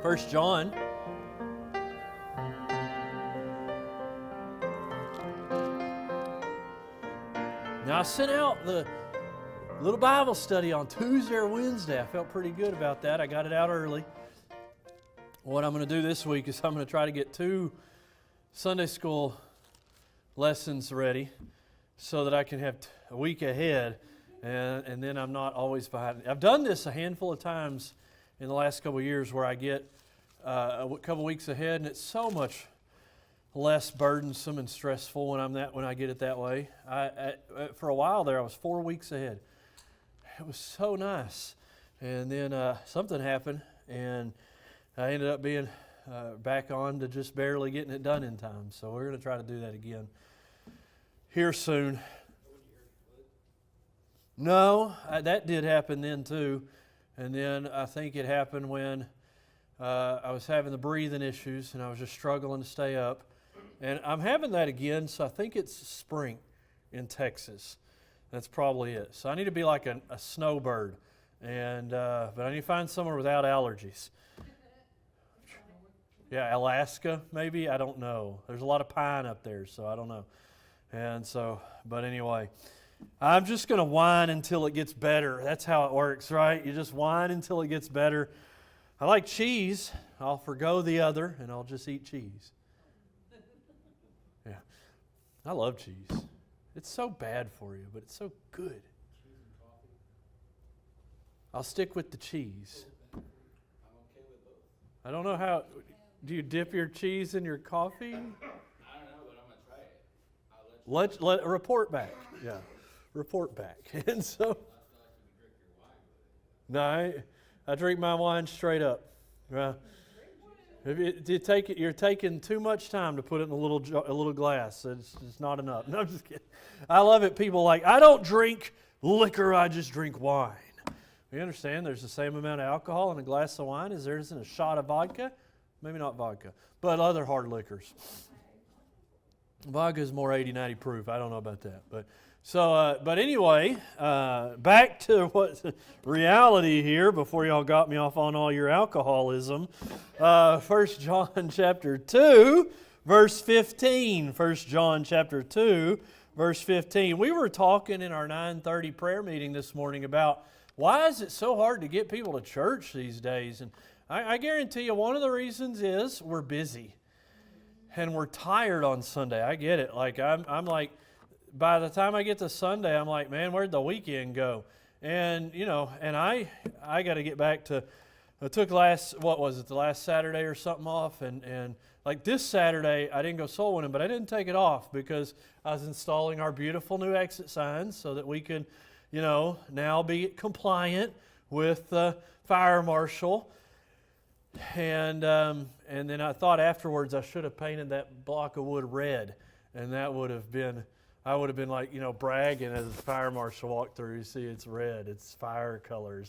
First John. Now I sent out the little Bible study on Tuesday or Wednesday. I felt pretty good about that. I got it out early. What I'm going to do this week is I'm going to try to get 2 Sunday school lessons ready so that I can have a week ahead, and then I'm not always behind. I've done this a handful of times in the last couple of years where I get a couple weeks ahead, and it's so much less burdensome and stressful when I get it that way. For a while there, I was 4 weeks ahead. It was so nice, and then something happened, and I ended up being back on to just barely getting it done in time. So we're going to try to do that again here soon. No, that did happen then too, and then I think it happened when I was having the breathing issues, and I was just struggling to stay up. And I'm having that again, so I think it's spring in Texas. That's probably it. So I need to be like a snowbird, and but I need to find somewhere without allergies. Yeah, Alaska maybe, I don't know. There's a lot of pine up there, so I don't know. And so, but anyway, I'm just going to whine until it gets better. That's how it works, right? You just whine until it gets better. I like cheese. I'll forgo the other, and I'll just eat cheese. Yeah, I love cheese. It's so bad for you, but it's so good. Cheese and coffee? I'll stick with the cheese. I'm okay with both. I don't know how. Do you dip your cheese in your coffee? I don't know, but I'm going to try it. I'll Let report back. Yeah, report back. And so, no, I drink my wine straight up. If you take it, you're taking too much time to put it in a little glass. It's not enough. No, I'm just kidding. I love it. People like, I don't drink liquor. I just drink wine. You understand? There's the same amount of alcohol in a glass of wine as there is in a shot of vodka. Maybe not vodka, but other hard liquors. Vodka is more 80, 90 proof. I don't know about that. But anyway, back to what reality here before y'all got me off on all your alcoholism. 1 John chapter 2, verse 15. 1 John chapter 2, verse 15. We were talking in our 9:30 prayer meeting this morning about why is it so hard to get people to church these days? And I guarantee you one of the reasons is we're busy and we're tired on Sunday. I get it. Like I'm like, by the time I get to Sunday, I'm like, man, where'd the weekend go? And and I got to get back to. I took the last Saturday or something off, and like this Saturday I didn't go soul winning, but I didn't take it off because I was installing our beautiful new exit signs so that we could, now be compliant with the fire marshal. And then I thought afterwards I should have painted that block of wood red, and that would have been. I would have been like, bragging as the fire marshal walked through. You see, it's red. It's fire colors.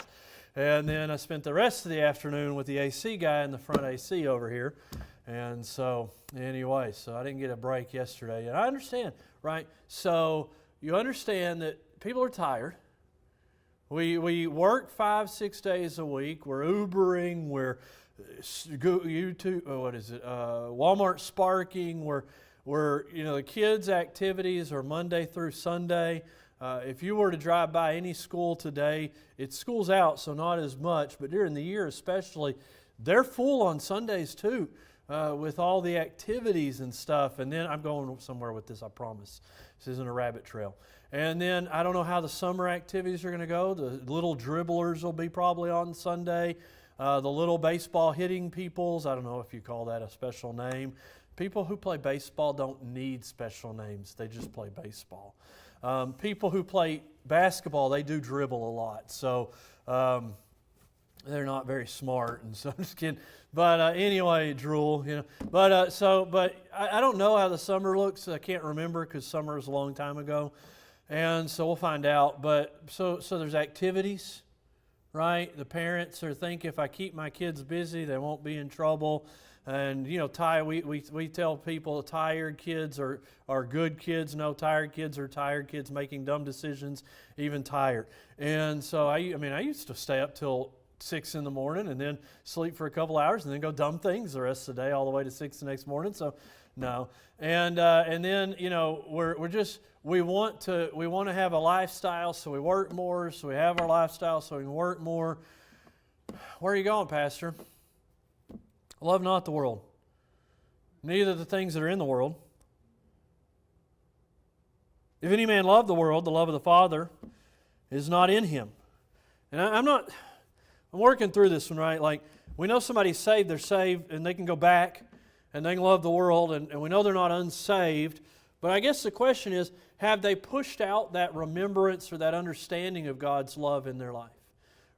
And then I spent the rest of the afternoon with the AC guy in the front AC over here. And so, anyway, I didn't get a break yesterday. And I understand, right? So, you understand that people are tired. We work 5-6 days a week. We're Ubering. We're Walmart sparking. We're the kids' activities are Monday through Sunday. If you were to drive by any school today, school's out, so not as much, but during the year especially, they're full on Sundays too, with all the activities and stuff. And then I'm going somewhere with this, I promise. This isn't a rabbit trail. And then I don't know how the summer activities are going to go. The little dribblers will be probably on Sunday. The little baseball hitting peoples, I don't know if you call that a special name. People who play baseball don't need special names. They just play baseball. People who play basketball, they do dribble a lot. So they're not very smart. And so I'm just kidding. But anyway, drool, But I don't know how the summer looks. I can't remember because summer was a long time ago. And so we'll find out. But so there's activities, right? The parents are thinking if I keep my kids busy, they won't be in trouble. And, we tell people tired kids are good kids. No, tired kids are tired kids making dumb decisions, even tired. And so, I used to stay up till 6 in the morning and then sleep for a couple hours and then go dumb things the rest of the day all the way to 6 the next morning. So no. And then, you know, we want to have a lifestyle, so we work more, so we have our lifestyle so we can work more. Where are you going, Pastor? Love not the world, neither the things that are in the world. If any man love the world, the love of the Father is not in him. And I'm working through this one, right? Like, we know somebody's saved, they're saved, and they can go back, and they can love the world, and we know they're not unsaved. But I guess the question is, have they pushed out that remembrance or that understanding of God's love in their life?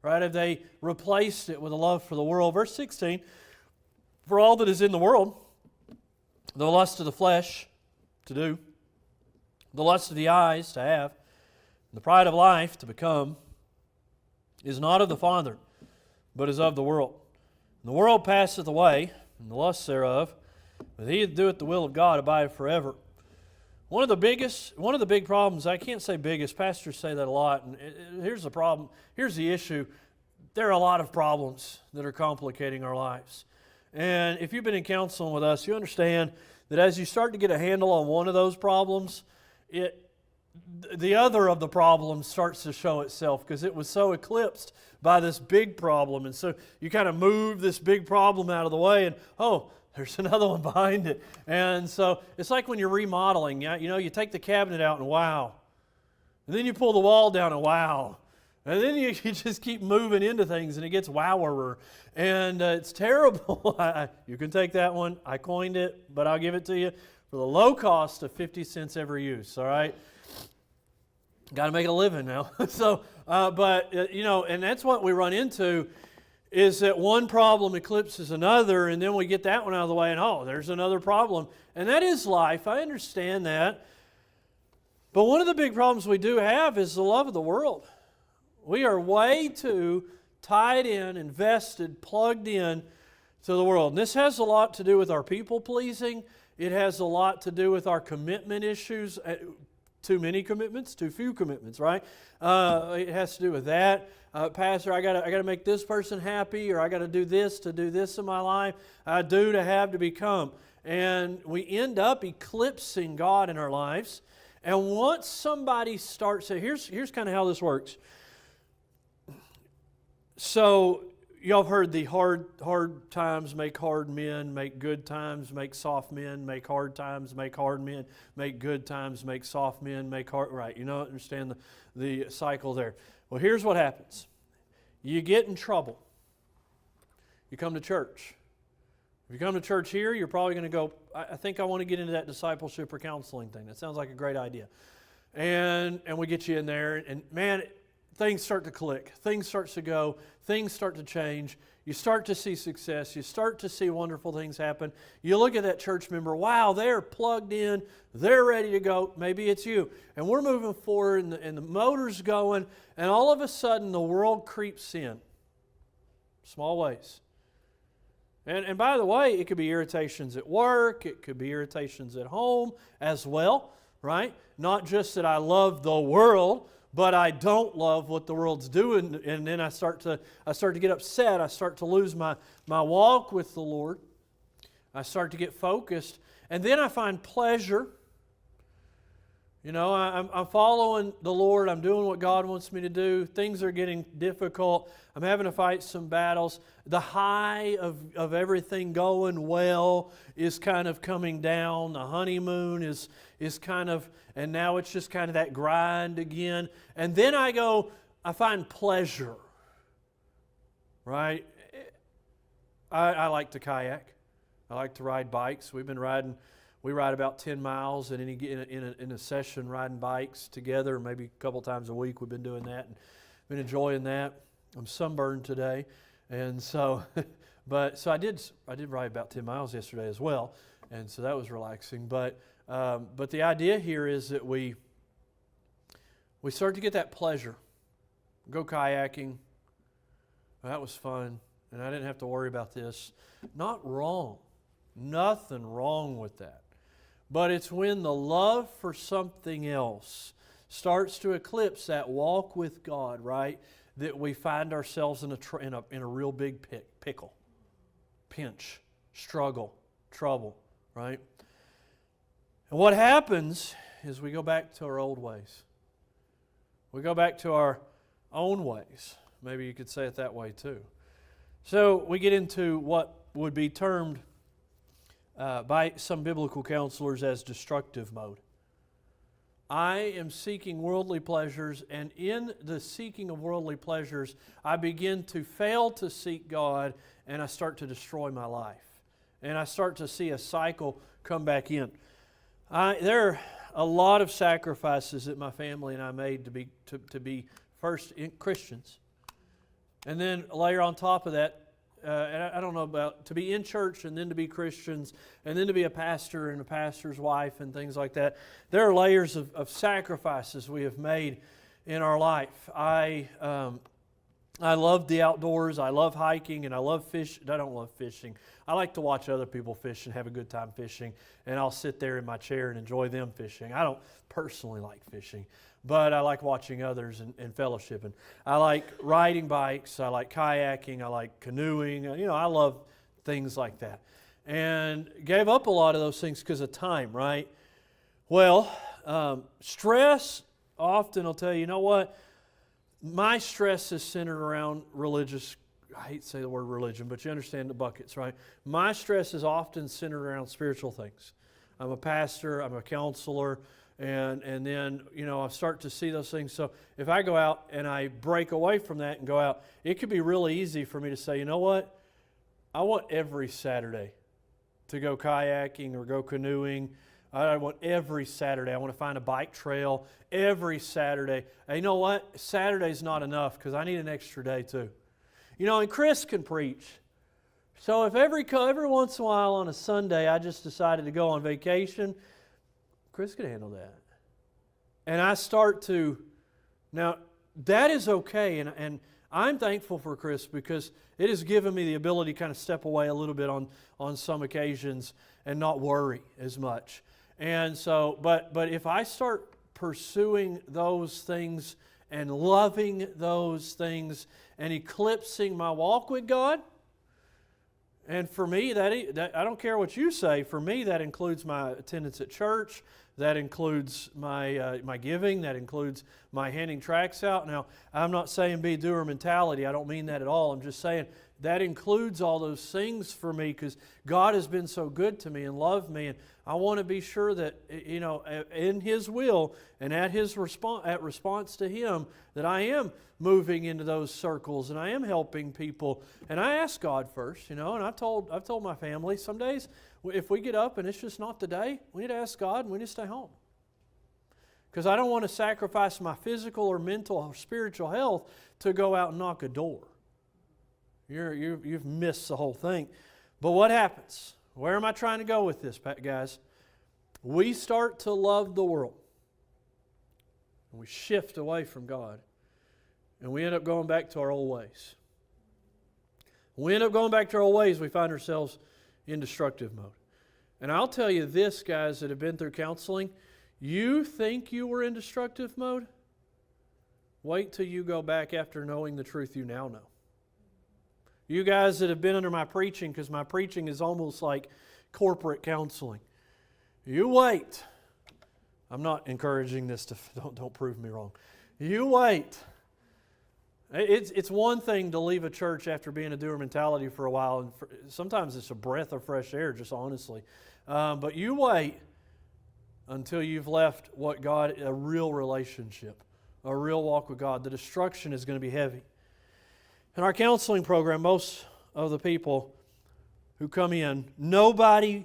Right? Have they replaced it with a love for the world? Verse 16, for all that is in the world, the lust of the flesh to do, the lust of the eyes to have, the pride of life to become, is not of the Father, but is of the world. And the world passeth away, and the lusts thereof, but he that doeth the will of God abideth forever. One of the big problems, I can't say biggest, pastors say that a lot, and here's the problem, here's the issue. There are a lot of problems that are complicating our lives. And if you've been in counseling with us, you understand that as you start to get a handle on one of those problems, the other of the problems starts to show itself because it was so eclipsed by this big problem. And so you kind of move this big problem out of the way and, oh, there's another one behind it. And so it's like when you're remodeling, you know, you take the cabinet out and wow. And then you pull the wall down and wow. And then you just keep moving into things and it gets wower. And it's terrible. You can take that one. I coined it, but I'll give it to you for the low cost of 50 cents every use, all right? Got to make a living now. You know, and that's what we run into is that one problem eclipses another, and then we get that one out of the way, and oh, there's another problem. And that is life. I understand that. But one of the big problems we do have is the love of the world. We are way too tied in, invested, plugged in to the world. And this has a lot to do with our people-pleasing. It has a lot to do with our commitment issues. Too many commitments, too few commitments, right? It has to do with that. Pastor, I gotta make this person happy, or I got to do this in my life. I do to have to become. And we end up eclipsing God in our lives. And once somebody starts, so here's kind of how this works. So y'all have heard the hard times make hard men, make good times make soft men, make hard times make hard men, make good times make soft men, make hard, right? You know, understand the cycle there. Well, here's what happens. You get in trouble. You come to church. If you come to church here, you're probably going to go, I think I want to get into that discipleship or counseling thing. That sounds like a great idea. And we get you in there, and man, things start to click. Things start to go. Things start to change. You start to see success. You start to see wonderful things happen. You look at that church member. Wow, they're plugged in. They're ready to go. Maybe it's you. And we're moving forward, and the motor's going, and all of a sudden the world creeps in. Small ways. And by the way, it could be irritations at work. It could be irritations at home as well, right? Not just that I love the world, but I don't love what the world's doing, and then I start to get upset. I start to lose my walk with the Lord. I start to get focused, and then I find pleasure. You know, I'm following the Lord. I'm doing what God wants me to do. Things are getting difficult. I'm having to fight some battles. The high of everything going well is kind of coming down. The honeymoon is kind of, and now it's just kind of that grind again. And then I find pleasure, right? I like to kayak. I like to ride bikes. We ride about 10 miles in a session riding bikes together, maybe a couple times a week. We've been doing that and been enjoying that. I'm sunburned today. And so, so I did ride about 10 miles yesterday as well. And so that was relaxing. But the idea here is that we start to get that pleasure. Go kayaking. That was fun. And I didn't have to worry about this. Not wrong. Nothing wrong with that. But it's when the love for something else starts to eclipse that walk with God, right? that we find ourselves in a real big pickle, pinch, struggle, trouble, right? And what happens is we go back to our old ways. We go back to our own ways. Maybe you could say it that way too. So we get into what would be termed by some biblical counselors as destructive mode. I am seeking worldly pleasures, and in the seeking of worldly pleasures, I begin to fail to seek God, and I start to destroy my life. And I start to see a cycle come back in. There are a lot of sacrifices that my family and I made to be first Christians. And then layer on top of that, and I don't know about, to be in church and then to be Christians and then to be a pastor and a pastor's wife and things like that. There are layers of sacrifices we have made in our life. I love the outdoors. I love hiking and I love fishing. I don't love fishing. I like to watch other people fish and have a good time fishing, and I'll sit there in my chair and enjoy them fishing. I don't personally like fishing, but I like watching others and fellowshipping. I like riding bikes. I like kayaking. I like canoeing. I love things like that. And gave up a lot of those things because of time, right? Well, stress often will tell you, you know what? My stress is centered around religious. I hate to say the word religion, but you understand the buckets, right? My stress is often centered around spiritual things. I'm a pastor. I'm a counselor. And then, I start to see those things. So if I go out and I break away from that and go out, it could be really easy for me to say, you know what? I want every Saturday to go kayaking or go canoeing. I want every Saturday. I want to find a bike trail every Saturday. And you know what? Saturday's not enough because I need an extra day too. And Chris can preach. So if every once in a while on a Sunday I just decided to go on vacation, Chris could handle that. And I start to, now that is okay, and I'm thankful for Chris because it has given me the ability to kind of step away a little bit on some occasions and not worry as much. And so, but if I start pursuing those things and loving those things and eclipsing my walk with God, and for me, that I don't care what you say, for me that includes my attendance at church, that includes my giving, that includes my handing tracts out. Now, I'm not saying be doer mentality, I don't mean that at all. I'm just saying that includes all those things for me because God has been so good to me and loved me, and I want to be sure that, in His will and at response to Him, that I am moving into those circles and I am helping people. And I ask God first, and I've told my family, some days if we get up and it's just not the day, we need to ask God and we need to stay home. Because I don't want to sacrifice my physical or mental or spiritual health to go out and knock a door. You've missed the whole thing. But what happens? Where am I trying to go with this, guys? We start to love the world. And we shift away from God. And we end up going back to our old ways. When we end up going back to our old ways, we find ourselves in destructive mode. And I'll tell you this, guys that have been through counseling, you think you were in destructive mode? Wait till you go back after knowing the truth you now know. You guys that have been under my preaching, because my preaching is almost like corporate counseling. You wait. I'm not encouraging this to, don't prove me wrong. You wait. It's one thing to leave a church after being a doer mentality for a while, and sometimes it's a breath of fresh air, just honestly. But you wait until you've left a real relationship, a real walk with God. The destruction is going to be heavy. In our counseling program, most of the people who come in, nobody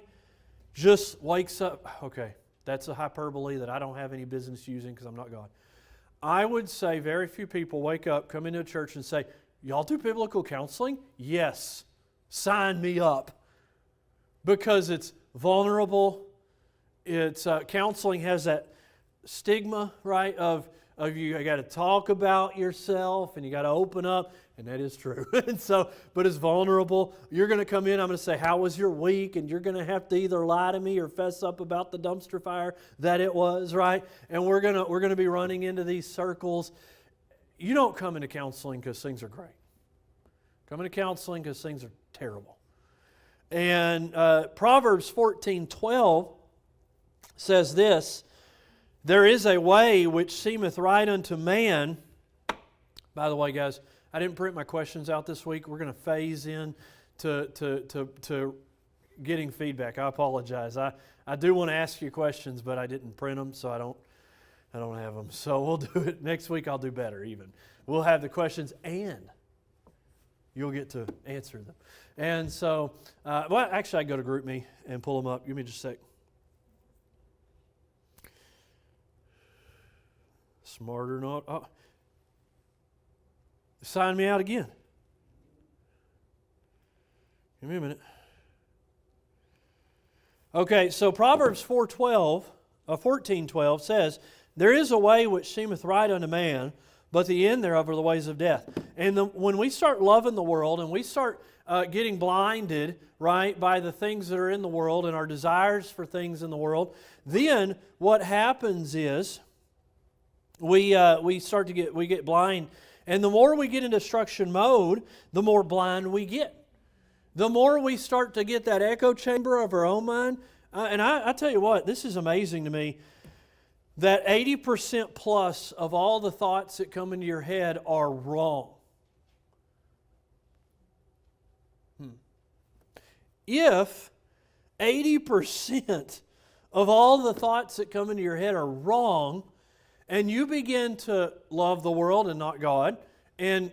just wakes up. Okay, that's a hyperbole that I don't have any business using because I'm not God. I would say very few people wake up, come into a church and say, y'all do biblical counseling? Yes, sign me up. Because it's vulnerable. It's counseling has that stigma, right, of you got to talk about yourself and you got to open up. And that is true. And so, but it's vulnerable. You're going to come in, I'm going to say, how was your week? And you're going to have to either lie to me or fess up about the dumpster fire that it was, right? And we're going to be running into these circles. you don't come into counseling because things are great. Come into counseling because things are terrible. And Proverbs 14:12 says this, there is a way which seemeth right unto man. By the way, guys, I didn't print my questions out this week. We're going to phase in to getting feedback. I apologize. I do want to ask you questions, but I didn't print them, so I don't have them. So we'll do it next week. I'll do better even. We'll have the questions and you'll get to answer them. And so, well, actually, I go to GroupMe and pull them up. Give me just a sec. Smarter not. Oh. Sign me out again. Give me a minute. Okay, so Proverbs 14:12 says, there is a way which seemeth right unto man, but the end thereof are the ways of death. And when we start loving the world and we start getting blinded, right, by the things that are in the world and our desires for things in the world, then what happens is we get blind. And the more we get in destruction mode, the more blind we get. The more we start to get that echo chamber of our own mind. And I tell you what, this is amazing to me, that 80% plus of all the thoughts that come into your head are wrong. If 80% of all the thoughts that come into your head are wrong, and you begin to love the world and not God, and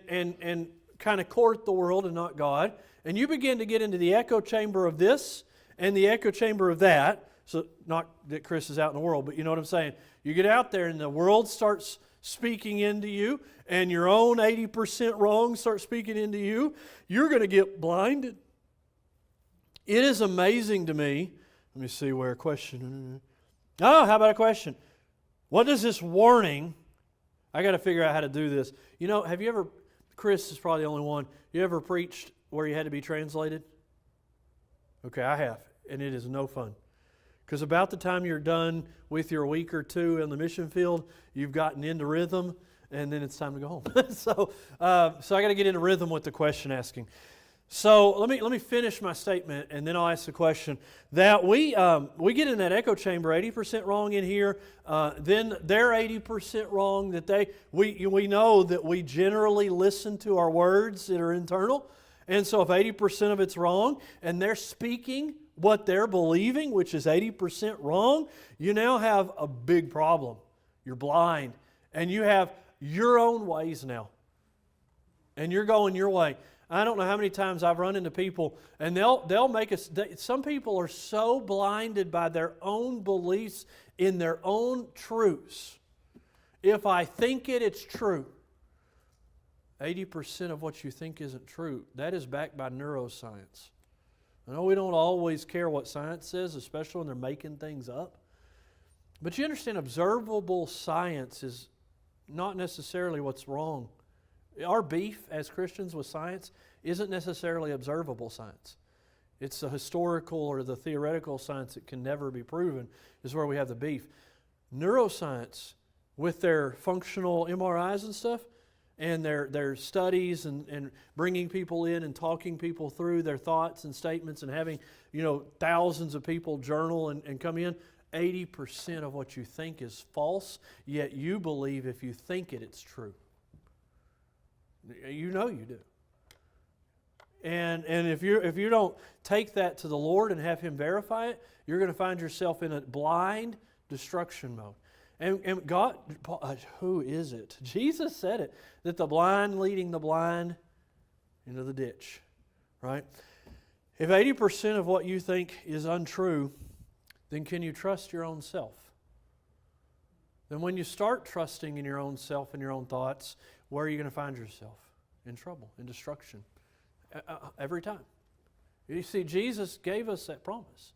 kind of court the world and not God, and you begin to get into the echo chamber of this and the echo chamber of that, so not that Chris is out in the world, but you know what I'm saying. You get out there and the world starts speaking into you, and your own 80% wrong starts speaking into you, you're going to get blinded. It is amazing to me. Let me see where a question. Oh, how about a question? What does this warning, I got to figure out how to do this. You know, have you ever, Chris is probably the only one, you ever preached where you had to be translated? Okay, I have, and it is no fun. Because about the time you're done with your week or two in the mission field, you've gotten into rhythm, and then it's time to go home. So I got to get into rhythm with the question asking. So let me finish my statement, and then I'll ask the question. That we get in that echo chamber, 80% wrong in here. Then they're 80% wrong. That we know that we generally listen to our words that are internal, and so if 80% of it's wrong, and they're speaking what they're believing, which is 80% wrong, you now have a big problem. You're blind, and you have your own ways now, and you're going your way. I don't know how many times I've run into people, and they'll make us. Some people are so blinded by their own beliefs in their own truths. If I think it, it's true. 80% of what you think isn't true. That is backed by neuroscience. I know we don't always care what science says, especially when they're making things up. But you understand, observable science is not necessarily what's wrong. Our beef as Christians with science isn't necessarily observable science. It's the historical or the theoretical science that can never be proven is where we have the beef. Neuroscience, with their functional MRIs and stuff, and their studies and bringing people in and talking people through their thoughts and statements and having, thousands of people journal and come in, 80% of what you think is false, yet you believe if you think it, it's true. You know you do. And if you don't take that to the Lord and have Him verify it, you're going to find yourself in a blind destruction mode. And God, who is it? Jesus said it, that the blind leading the blind into the ditch, right? If 80% of what you think is untrue, then can you trust your own self? Then when you start trusting in your own self and your own thoughts, where are you going to find yourself? In trouble, in destruction. Every time. You see, Jesus gave us that promise.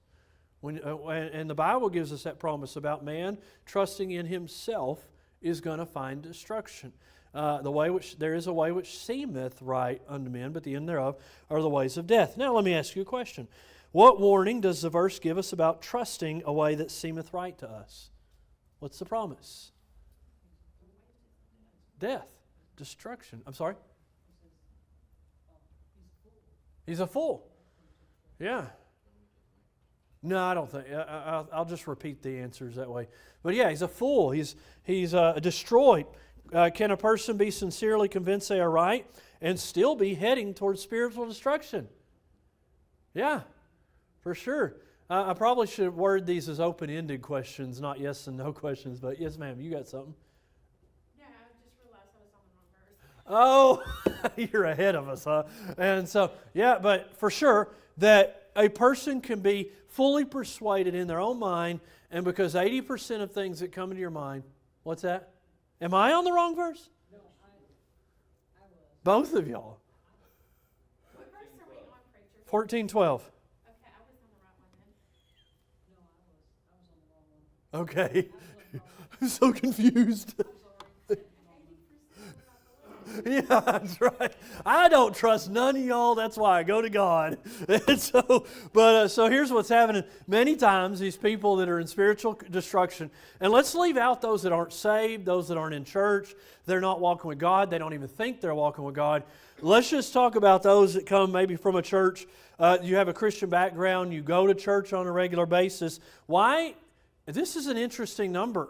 And the Bible gives us that promise about man trusting in himself is going to find destruction. There is a way which seemeth right unto men, but the end thereof are the ways of death. Now let me ask you a question. What warning does the verse give us about trusting a way that seemeth right to us? What's the promise? Death. destruction. I'm sorry? He's a fool. Yeah. No, I don't think. I'll just repeat the answers that way. But yeah, he's a fool. He's destroyed. Can a person be sincerely convinced they are right and still be heading towards spiritual destruction? Yeah, for sure. I probably should word these as open-ended questions, not yes and no questions. But yes, ma'am, you got something? Yeah, I just realized I was on the wrong verse. Oh, you're ahead of us, huh? And so, yeah, but for sure that a person can be fully persuaded in their own mind, and because 80% of things that come into your mind, what's that? Am I on the wrong verse? No, I was. Both of y'all. What verse are we on, preacher? 14:12. Okay, I was on the right one then. No, I was on the wrong one. Okay. I'm so confused. Yeah, that's right. I don't trust none of y'all. That's why I go to God. And so here's what's happening. Many times, these people that are in spiritual destruction, and let's leave out those that aren't saved, those that aren't in church, they're not walking with God, they don't even think they're walking with God. Let's just talk about those that come maybe from a church. You have a Christian background, you go to church on a regular basis. Why? This is an interesting number.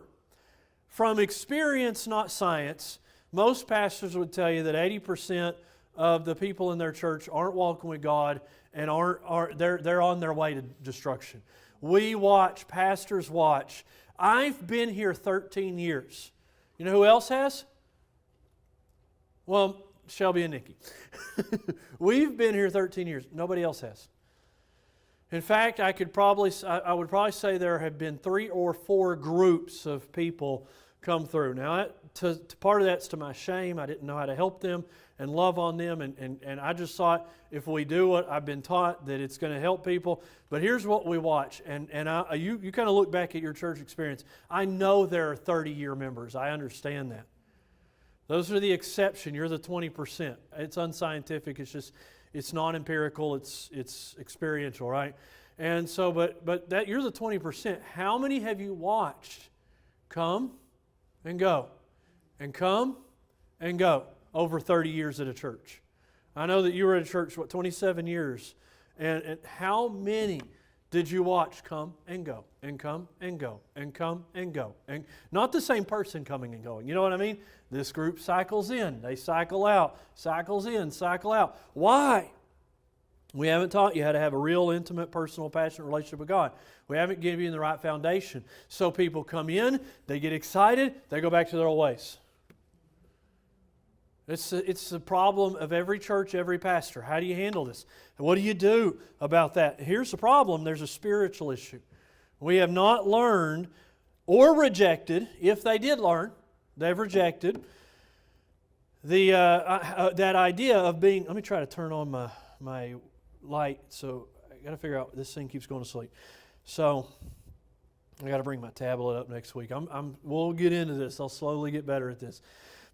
From experience, not science, most pastors would tell you that 80% of the people in their church aren't walking with God and they're on their way to destruction. We watch, pastors watch. I've been here 13 years. You know who else has? Well, Shelby and Nikki. We've been here 13 years. Nobody else has. In fact, I would probably say there have been 3 or 4 groups of people come through. Now, part of that's to my shame. I didn't know how to help them and love on them, and I just thought if we do what I've been taught, that it's going to help people. But here's what we watch, and you kind of look back at your church experience. I know there are 30-year members. I understand that. Those are the exception. You're the 20%. It's unscientific. It's non-empirical. It's experiential, right? And so, but that you're the 20%. How many have you watched come and go, and come and go over 30 years at a church? I know that you were at a church, 27 years. And how many did you watch come and go, and come and go, and come and go? And not the same person coming and going. You know what I mean? This group cycles in, they cycle out, cycles in, cycle out. Why? We haven't taught you how to have a real, intimate, personal, passionate relationship with God. We haven't given you the right foundation. So people come in, they get excited, they go back to their old ways. It's the problem of every church, every pastor. How do you handle this? What do you do about that? Here's the problem. There's a spiritual issue. We have not learned or rejected, if they did learn, they've rejected that idea of being, let me try to turn on my light, so I got to figure out, this thing keeps going to sleep. So I got to bring my tablet up next week. We'll get into this. I'll slowly get better at this.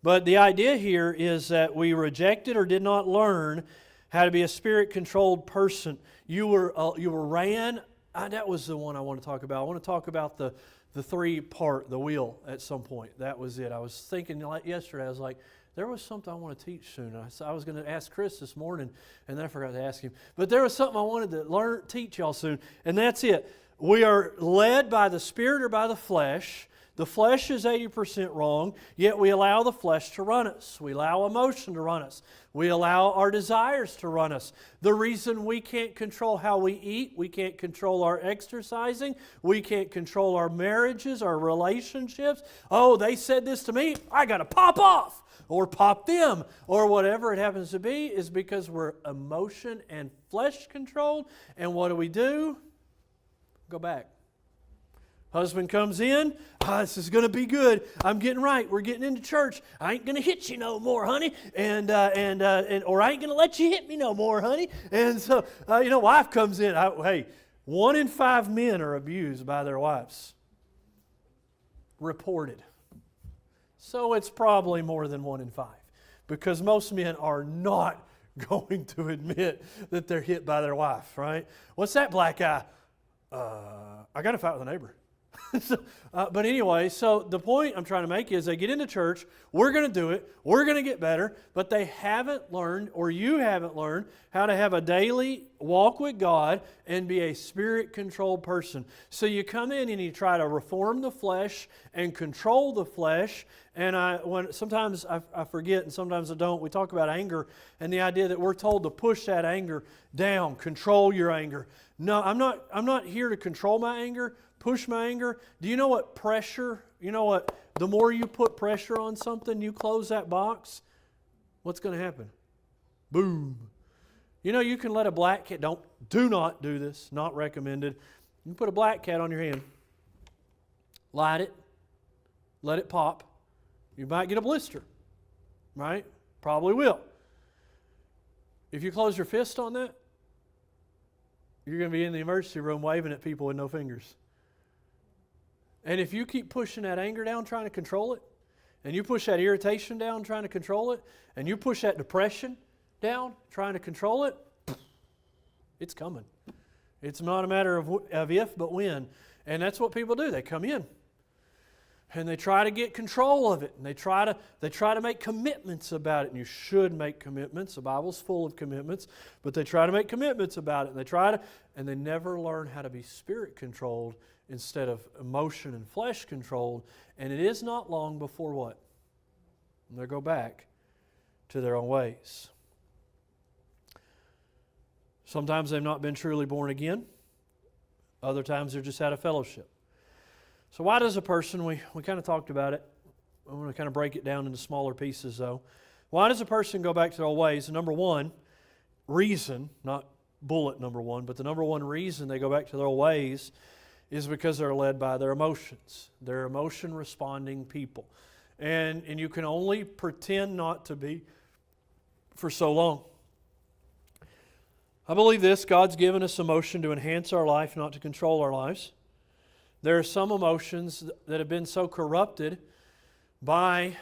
But the idea here is that we rejected or did not learn how to be a spirit-controlled person. You were ran. That was the one I want to talk about. I want to talk about the 3-part, the wheel, at some point. That was it. I was thinking like yesterday. I was like, there was something I want to teach soon. I was going to ask Chris this morning, and then I forgot to ask him. But there was something I wanted to teach y'all soon, and that's it. We are led by the Spirit or by the flesh. The flesh is 80% wrong, yet we allow the flesh to run us. We allow emotion to run us. We allow our desires to run us. The reason we can't control how we eat, we can't control our exercising, we can't control our marriages, our relationships. Oh, they said this to me, I got to pop off. Or pop them, or whatever it happens to be, is because we're emotion and flesh controlled. And what do? Go back. Husband comes in, this is going to be good. I'm getting right. We're getting into church. I ain't going to hit you no more, honey. Or I ain't going to let you hit me no more, honey. And so, wife comes in. Hey, 1 in 5 men are abused by their wives. Reported. So it's probably more than 1 in 5, because most men are not going to admit that they're hit by their wife, right? What's that black eye? I got to fight with a neighbor. But anyway, so the point I'm trying to make is they get into church, we're going to do it, we're going to get better, but they haven't learned, or you haven't learned, how to have a daily walk with God and be a spirit-controlled person. So you come in and you try to reform the flesh and control the flesh, and sometimes I forget and sometimes I don't. We talk about anger and the idea that we're told to push that anger down, control your anger. No, I'm not here to control my anger, push my anger. Do you know what pressure, the more you put pressure on something, you close that box, what's going to happen? Boom. You can let a black cat, do not do this, not recommended. You can put a black cat on your hand, light it, let it pop. You might get a blister, right? Probably will. If you close your fist on that, you're going to be in the emergency room waving at people with no fingers. And if you keep pushing that anger down, trying to control it, and you push that irritation down, trying to control it, and you push that depression down, trying to control it, it's coming. It's not a matter of if, but when. And that's what people do. They come in, and they try to get control of it, and they try to make commitments about it. And you should make commitments. The Bible's full of commitments, but they try to make commitments about it, and they never learn how to be spirit-controlled instead of emotion and flesh-controlled. And it is not long before what? They go back to their own ways. Sometimes they've not been truly born again. Other times they're just out of fellowship. So why does a person, we kind of talked about it, I want to kind of break it down into smaller pieces though. Why does a person go back to their old ways? Number one reason, not bullet number one, but the number one reason they go back to their old ways is because they're led by their emotions. They're emotion-responding people. And you can only pretend not to be for so long. I believe this, God's given us emotion to enhance our life, not to control our lives. There are some emotions that have been so corrupted by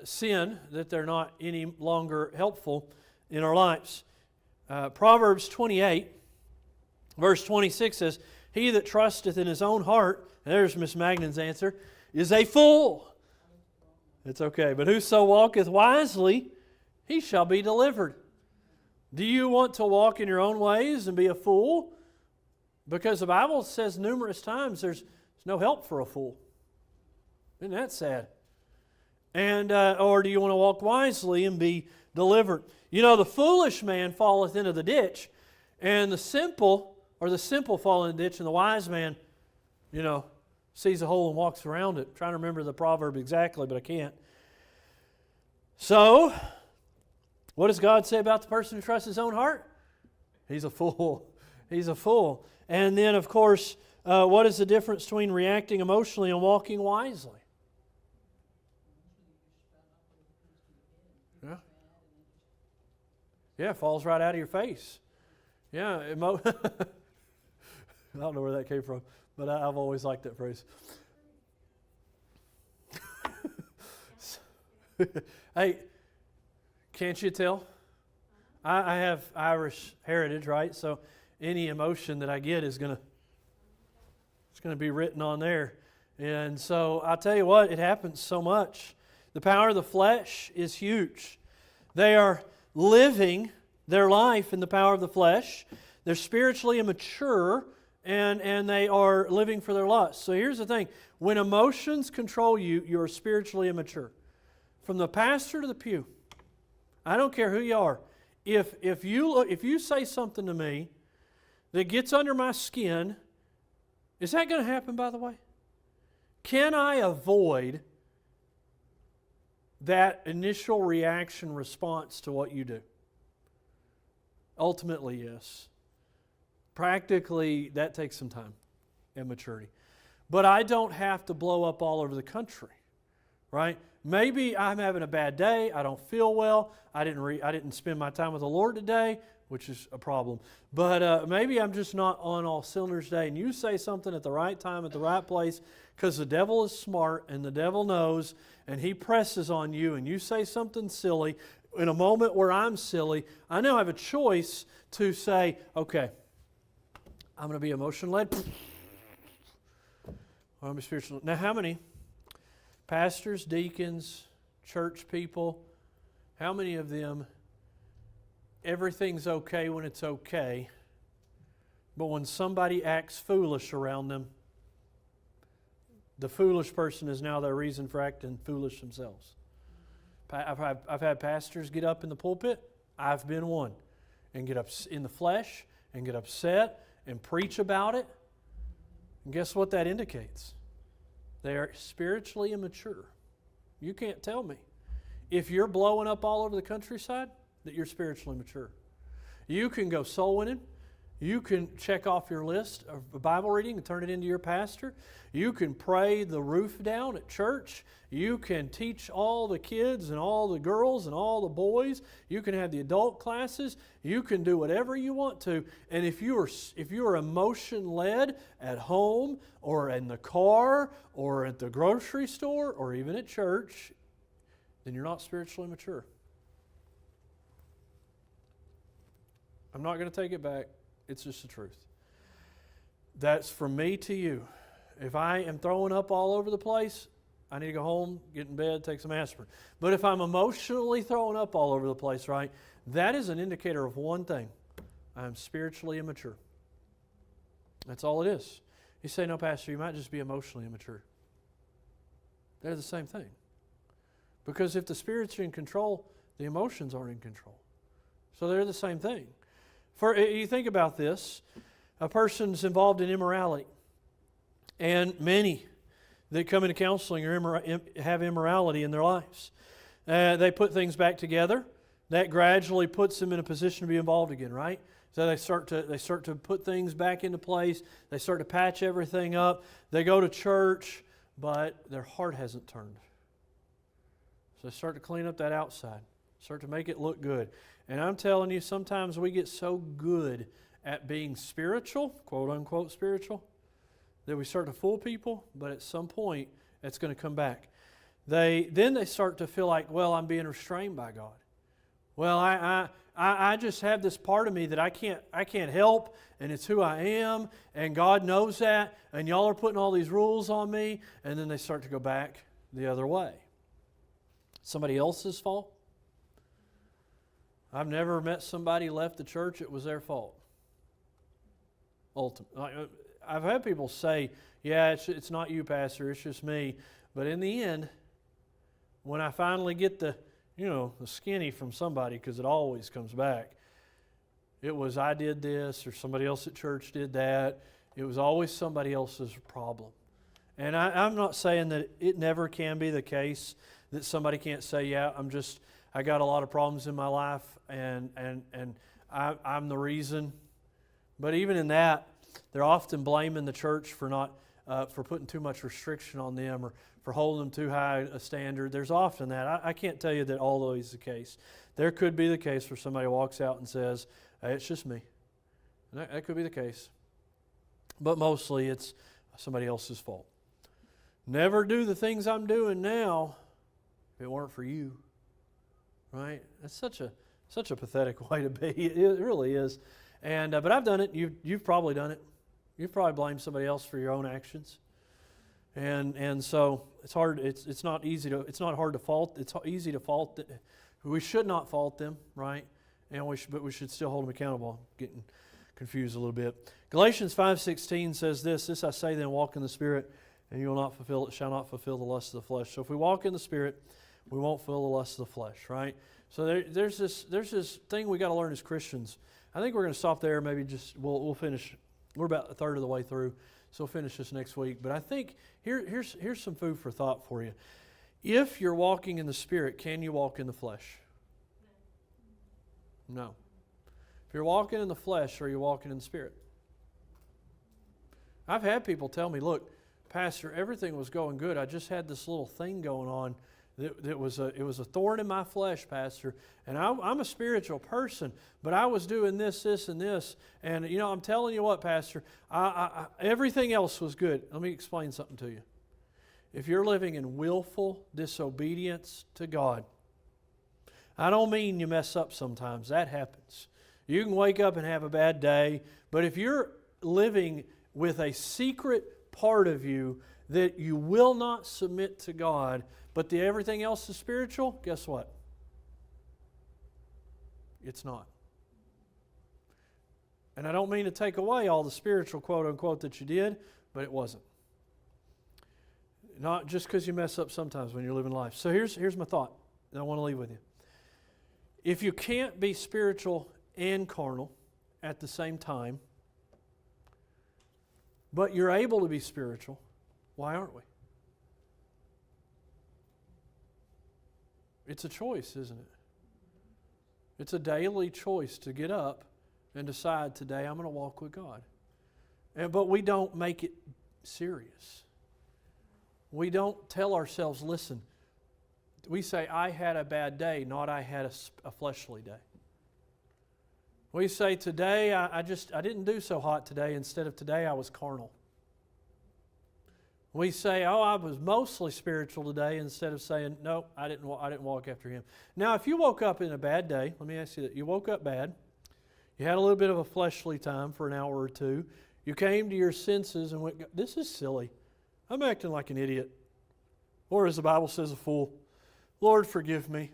sin that they're not any longer helpful in our lives. Proverbs 28, verse 26 says, "He that trusteth in his own heart," and there's Miss Magnan's answer, "is a fool." It's okay. "But whoso walketh wisely, he shall be delivered." Do you want to walk in your own ways and be a fool? Because the Bible says numerous times there's no help for a fool. Isn't that sad? And or do you want to walk wisely and be delivered? The foolish man falleth into the ditch, and the simple fall in the ditch, and the wise man, sees a hole and walks around it. I'm trying to remember the proverb exactly, but I can't. So, what does God say about the person who trusts his own heart? He's a fool. He's a fool. And then, of course, what is the difference between reacting emotionally and walking wisely? Yeah, it falls right out of your face. Yeah, I don't know where that came from, but I've always liked that phrase. Hey, can't you tell? I have Irish heritage, right? So any emotion that I get is going to be written on there. And so I'll tell you what, it happens so much. The power of the flesh is huge. They are living their life in the power of the flesh. They're spiritually immature, and they are living for their lust. So here's the thing. When emotions control you, you're spiritually immature. From the pastor to the pew, I don't care who you are. If you say something to me that gets under my skin, is that going to happen, by the way? Can I avoid that initial reaction response to what you do? Ultimately, yes. Practically, that takes some time and maturity. But I don't have to blow up all over the country, right? Maybe I'm having a bad day. I don't feel well. I didn't spend my time with the Lord today, which is a problem. But maybe I'm just not on all cylinders today. And you say something at the right time, at the right place, because the devil is smart and the devil knows, and he presses on you, and you say something silly. In a moment where I'm silly, I now have a choice to say, okay, I'm going to be emotion-led, or I want to be spiritual. Now, how many pastors, deacons, church people, how many of them, everything's okay when it's okay, but when somebody acts foolish around them, the foolish person is now their reason for acting foolish themselves? I've had pastors get up in the pulpit, I've been one, and get up in the flesh and get upset and preach about it. And guess what that indicates? They are spiritually immature. You can't tell me. If you're blowing up all over the countryside, that you're spiritually mature. You can go soul winning. You can check off your list of Bible reading and turn it into your pastor. You can pray the roof down at church. You can teach all the kids and all the girls and all the boys. You can have the adult classes. You can do whatever you want to. And if you are emotion-led at home or in the car or at the grocery store or even at church, then you're not spiritually mature. I'm not going to take it back. It's just the truth. That's from me to you. If I am throwing up all over the place, I need to go home, get in bed, take some aspirin. But if I'm emotionally throwing up all over the place, right, that is an indicator of one thing. I'm spiritually immature. That's all it is. You say, no, Pastor, you might just be emotionally immature. They're the same thing. Because if the Spirit's in control, the emotions aren't in control. So they're the same thing. You think about this, a person's involved in immorality, and many that come into counseling have immorality in their lives. They put things back together. That gradually puts them in a position to be involved again, right? So they start to put things back into place. They start to patch everything up. They go to church, but their heart hasn't turned. So they start to clean up that outside, start to make it look good. And I'm telling you, sometimes we get so good at being spiritual, quote unquote spiritual, that we start to fool people, but at some point, it's going to come back. Then they start to feel like, well, I'm being restrained by God. Well, I just have this part of me that I can't help, and it's who I am, and God knows that, and y'all are putting all these rules on me, and then they start to go back the other way. Somebody else's fault? I've never met somebody left the church, it was their fault. Ultimately, I've had people say, yeah, it's not you, Pastor, it's just me. But in the end, when I finally get the skinny from somebody, because it always comes back, it was I did this or somebody else at church did that. It was always somebody else's problem. And I'm not saying that it never can be the case that somebody can't say, yeah, I got a lot of problems in my life, and I'm the reason. But even in that, they're often blaming the church for putting too much restriction on them or for holding them too high a standard. There's often that. I can't tell you that always the case. There could be the case where somebody walks out and says, hey, it's just me. And that could be the case. But mostly it's somebody else's fault. Never do the things I'm doing now if it weren't for you. Right? That's such a pathetic way to be. It really is. But I've done it. You've probably done it. You've probably blamed somebody else for your own actions. And so it's hard. It's not hard to fault. It's easy to fault. We should not fault them, right? But we should still hold them accountable. Getting confused a little bit. Galatians 5:16 says this I say then, walk in the Spirit, and you shall not fulfill the lust of the flesh. So if we walk in the Spirit, we won't fulfill the lust of the flesh, right? So there's this thing we got to learn as Christians. I think we're going to stop there. Maybe we'll finish. We're about a third of the way through, so we'll finish this next week. But I think here's some food for thought for you. If you're walking in the Spirit, can you walk in the flesh? No. If you're walking in the flesh, are you walking in the Spirit? I've had people tell me, look, Pastor, everything was going good. I just had this little thing going on. It was a thorn in my flesh, Pastor, and I'm a spiritual person, but I was doing this, and this, and I'm telling you what, Pastor, everything else was good. Let me explain something to you. If you're living in willful disobedience to God, I don't mean you mess up sometimes. That happens. You can wake up and have a bad day, but if you're living with a secret part of you that you will not submit to God, but everything else is spiritual, guess what? It's not. And I don't mean to take away all the spiritual, quote unquote, that you did, but it wasn't. Not just because you mess up sometimes when you're living life. So here's my thought that I want to leave with you. If you can't be spiritual and carnal at the same time, but you're able to be spiritual, why aren't we? It's a choice, isn't it? It's a daily choice to get up and decide today I'm going to walk with God. But we don't make it serious. We don't tell ourselves, listen, we say, I had a bad day, not I had a fleshly day. We say, today, I didn't do so hot today. Instead of today, I was carnal. We say, oh, I was mostly spiritual today, instead of saying, no, I didn't walk after Him. Now, if you woke up in a bad day, let me ask you that. You woke up bad. You had a little bit of a fleshly time for an hour or two. You came to your senses and went, this is silly. I'm acting like an idiot. Or as the Bible says, a fool. Lord, forgive me.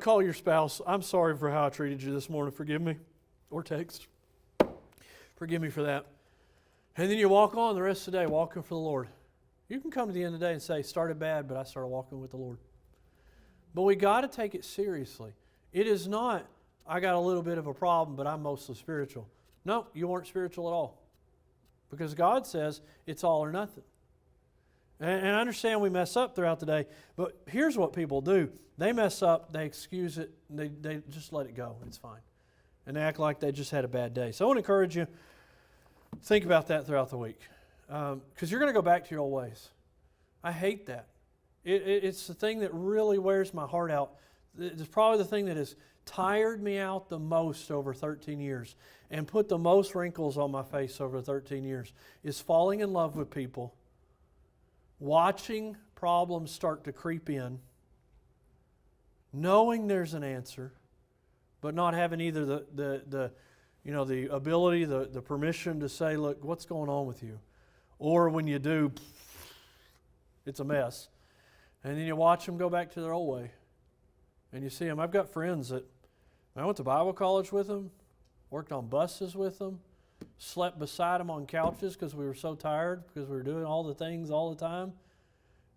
Call your spouse. I'm sorry for how I treated you this morning. Forgive me. Or text. Forgive me for that. And then you walk on the rest of the day, walking for the Lord. You can come to the end of the day and say, started bad, but I started walking with the Lord. But we got to take it seriously. It is not, I got a little bit of a problem, but I'm mostly spiritual. No, you weren't spiritual at all. Because God says it's all or nothing. And I understand we mess up throughout the day, but here's what people do. They mess up, they excuse it, and they just let it go. It's fine. And they act like they just had a bad day. So I want to encourage you, think about that throughout the week. Because you're going to go back to your old ways. I hate that. It's the thing that really wears my heart out. It's probably the thing that has tired me out the most over 13 years and put the most wrinkles on my face over 13 years is falling in love with people, watching problems start to creep in, knowing there's an answer, but not having either the ability, the permission to say, look, what's going on with you? Or when you do, it's a mess. And then you watch them go back to their old way. And you see them. I've got friends that I went to Bible college with them, worked on buses with them, slept beside them on couches because we were so tired because we were doing all the things all the time.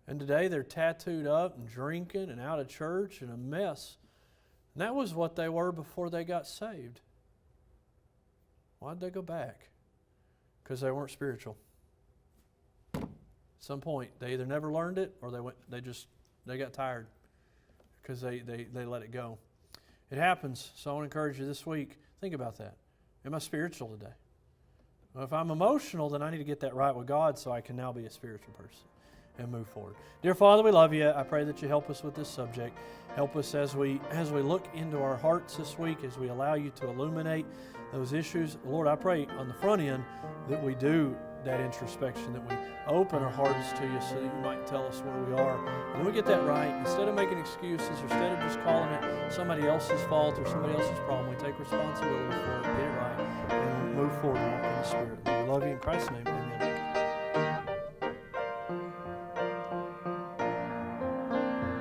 And today they're tattooed up and drinking and out of church and a mess. And that was what they were before they got saved. Why'd they go back? Because they weren't spiritual. At some point, they either never learned it or they got tired because they let it go. It happens. So I want to encourage you this week, think about that. Am I spiritual today? Well, if I'm emotional, then I need to get that right with God so I can now be a spiritual person and move forward. Dear Father, we love you. I pray that you help us with this subject. Help us as we look into our hearts this week, as we allow you to illuminate those issues. Lord, I pray on the front end that we do that introspection, that we open our hearts to you so that you might tell us where we are. And then we get that right. Instead of making excuses, instead of just calling it somebody else's fault or somebody else's problem, we take responsibility for it, get it right, and move forward in the Spirit. We love you in Christ's name. Amen.